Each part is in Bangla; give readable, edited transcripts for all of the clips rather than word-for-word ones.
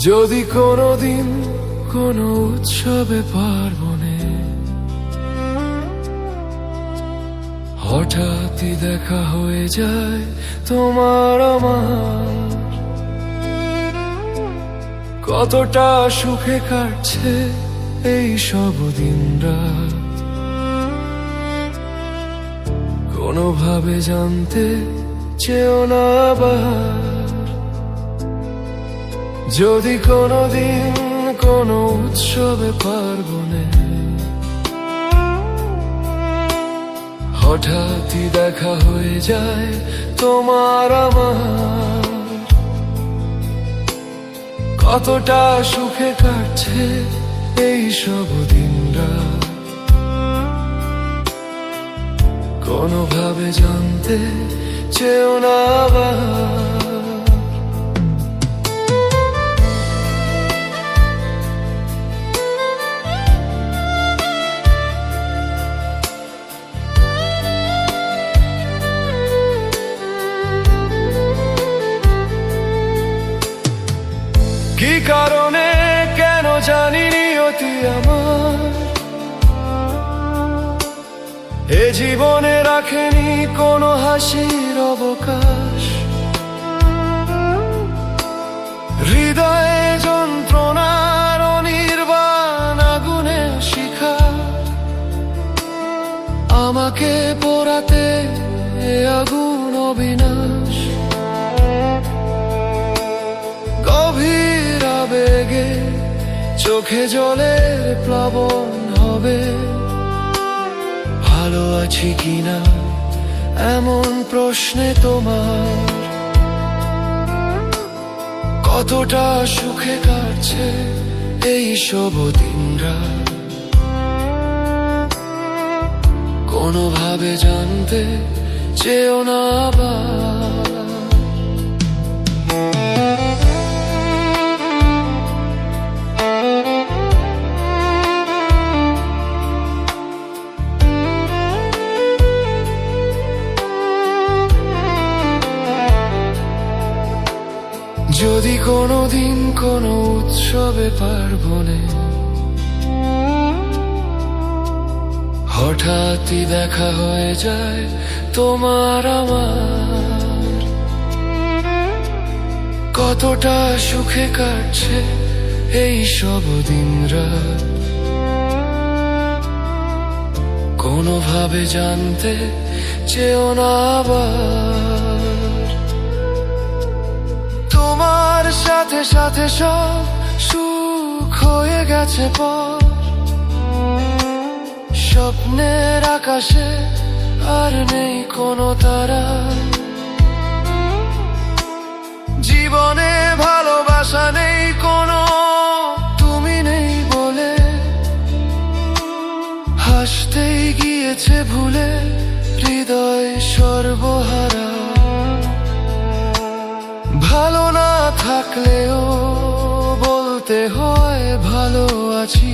যদি কোনোদিন কোনো উৎসবে পার্বণে হঠাৎই দেখা হয়ে যায় তোমার আমার, কতটা সুখে কাটছে এই সব দিন রাত, কোনোভাবে জানতে চেও না আবার। যদি কোনোদিন কোনো উৎসবে পার্বণে হঠাৎই দেখা হয়ে যায় তোমার আমার, কতটা সুখে কাটছে এই সব দিন রাত, কোনোভাবে জানতে চেও না আবার। কি কারণে কেন জানি নিয়তি আমার এ জীবনে রাখেনি কোনো হাসির অবকাশ, হৃদয়ে যন্ত্রণার অনির্বাণ আগুনে শিখা আমাকে পোড়াতে এ আগুন অবিনাশ। গভীর আবেগে চোখে জলের প্লাবন হবে, ভালো আছি কিনা এমন প্রশ্নে তোমার, কতটা সুখে কাটছে এই সব দিন রাত, কোনোভাবে জানতে চেও না আবার। যদি কোনোদিন কোনো উৎসবে পার্বণে হঠাৎই দেখা হয়ে যায় তোমার আমার, কতটা সুখে কাটছে এই সব দিন রাত, কোনোভাবে জানতে চেও না আবার। তোমার সাথে সাথে সব সুখ হয়ে গেছে পর, স্বপ্নের আকাশে আর নেই কোনো তারা, জীবনে ভালোবাসা নেই কোনো, তুমি নেই বলে হাসতেই গিয়েছে ভুলে হৃদয় সর্বহারা। ভালো না থাকলেও বলতে হয় ভালো আছি,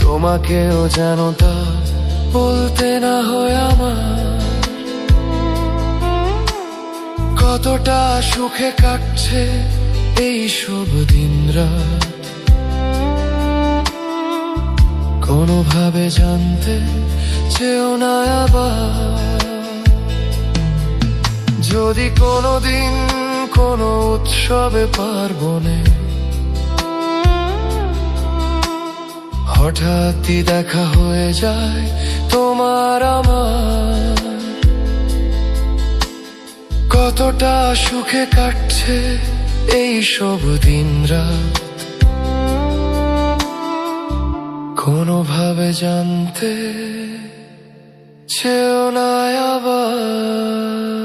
তোমাকেও যেন তা বলতে না হয় আমার, কতটা সুখে কাটছে এই সব দিন রাত, কোনোভাবে জানতে চেও না আবার। যদি কোনোদিন কোনো উৎসবে পার্বণে হঠাৎই দেখা হয়ে যায় তোমার আমার, কতটা সুখে কাটছে এই সব দিন রাত, কোনোভাবে জানতে চেও না আবার।